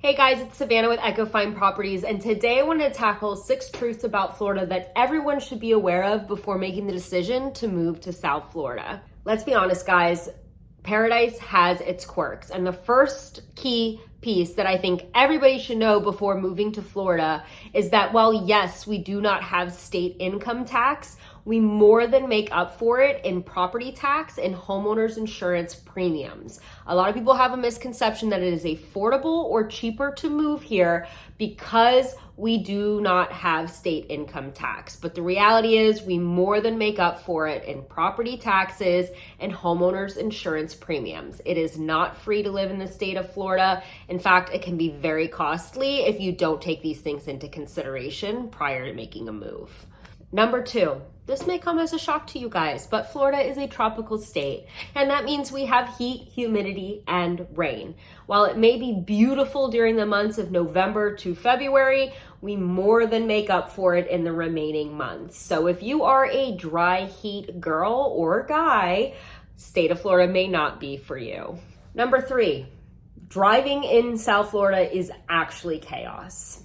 Hey guys, it's Savannah with Ecofine Properties, and today I wanted to tackle 6 truths about Florida that everyone should be aware of before making the decision to move to South Florida. Let's be honest, guys, paradise has its quirks, and the first key piece that I think everybody should know before moving to Florida is that while yes, we do not have state income tax, we more than make up for it in property tax and homeowners insurance premiums. A lot of people have a misconception that it is affordable or cheaper to move here because we do not have state income tax. But the reality is we more than make up for it in property taxes and homeowners insurance premiums. It is not free to live in the state of Florida. In fact, it can be very costly if you don't take these things into consideration prior to making a move. Number 2, this may come as a shock to you guys, but Florida is a tropical state, and that means we have heat, humidity, and rain. While it may be beautiful during the months of November to February, we more than make up for it in the remaining months. So if you are a dry heat girl or guy, state of Florida may not be for you. Number 3, driving in South Florida is actually chaos.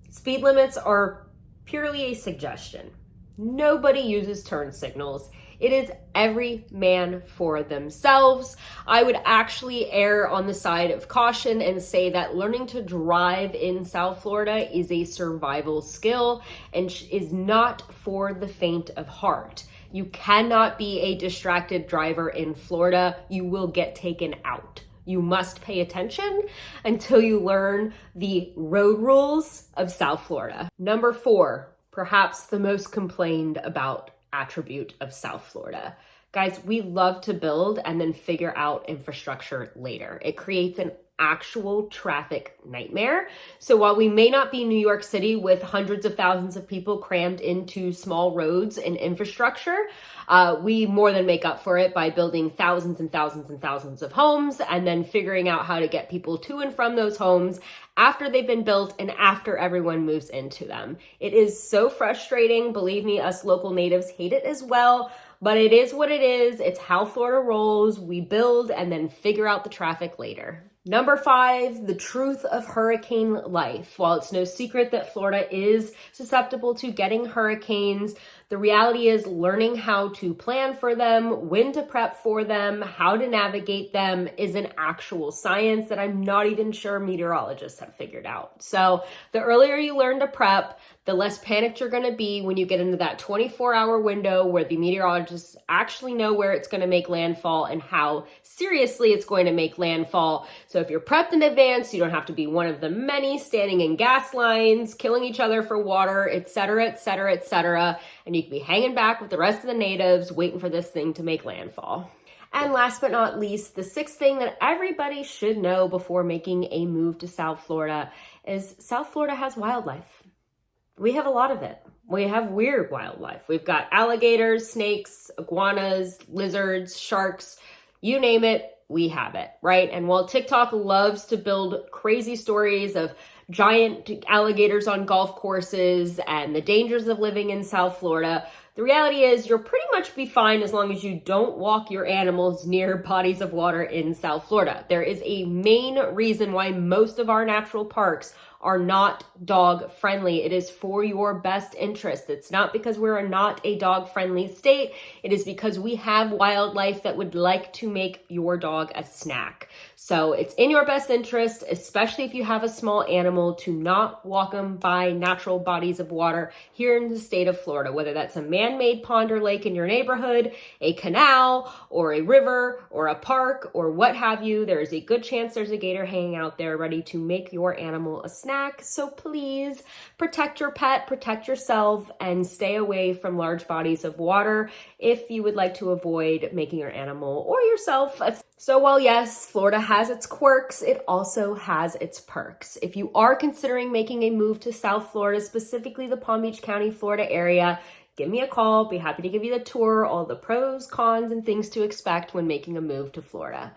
Speed limits are purely a suggestion. Nobody uses turn signals. It is every man for themselves. I would actually err on the side of caution and say that learning to drive in South Florida is a survival skill and is not for the faint of heart. You cannot be a distracted driver in Florida. You will get taken out. You must pay attention until you learn the road rules of South Florida. Number 4, perhaps the most complained about attribute of South Florida. Guys, we love to build and then figure out infrastructure later. It creates an actual traffic nightmare. So while we may not be New York City with hundreds of thousands of people crammed into small roads and infrastructure, we more than make up for it by building thousands and thousands and thousands of homes and then figuring out how to get people to and from those homes after they've been built and after everyone moves into them. It is so frustrating. Believe me, us local natives hate it as well, but it is what it is. It's how Florida rolls. We build and then figure out the traffic later. Number 5, the truth of hurricane life. While it's no secret that Florida is susceptible to getting hurricanes, the reality is learning how to plan for them, when to prep for them, how to navigate them is an actual science that I'm not even sure meteorologists have figured out. So the earlier you learn to prep, the less panicked you're going to be when you get into that 24-hour window where the meteorologists actually know where it's going to make landfall and how seriously it's going to make landfall. So if you're prepped in advance, you don't have to be one of the many standing in gas lines, killing each other for water, etc., etc., etc., and you can be hanging back with the rest of the natives waiting for this thing to make landfall. And last but not least, the 6th thing that everybody should know before making a move to South Florida is South Florida has wildlife. We have a lot of it. We have weird wildlife. We've got alligators, snakes, iguanas, lizards, sharks, you name it, we have it, right? And while TikTok loves to build crazy stories of giant alligators on golf courses and the dangers of living in South Florida, the reality is you'll pretty much be fine as long as you don't walk your animals near bodies of water in South Florida. There is a main reason why most of our natural parks are not dog friendly. It is for your best interest. It's not because we're not a dog friendly state. It is because we have wildlife that would like to make your dog a snack. So it's in your best interest, especially if you have a small animal, to not walk them by natural bodies of water here in the state of Florida, whether that's a man-made pond or lake in your neighborhood, a canal or a river or a park or what have you. There is a good chance there's a gator hanging out there ready to make your animal a snack. So please protect your pet, protect yourself, and stay away from large bodies of water if you would like to avoid making your animal or yourself. So while yes, Florida has its quirks, it also has its perks. If you are considering making a move to South Florida, specifically the Palm Beach County, Florida area, give me a call. Be happy to give you the tour, all the pros, cons, and things to expect when making a move to Florida.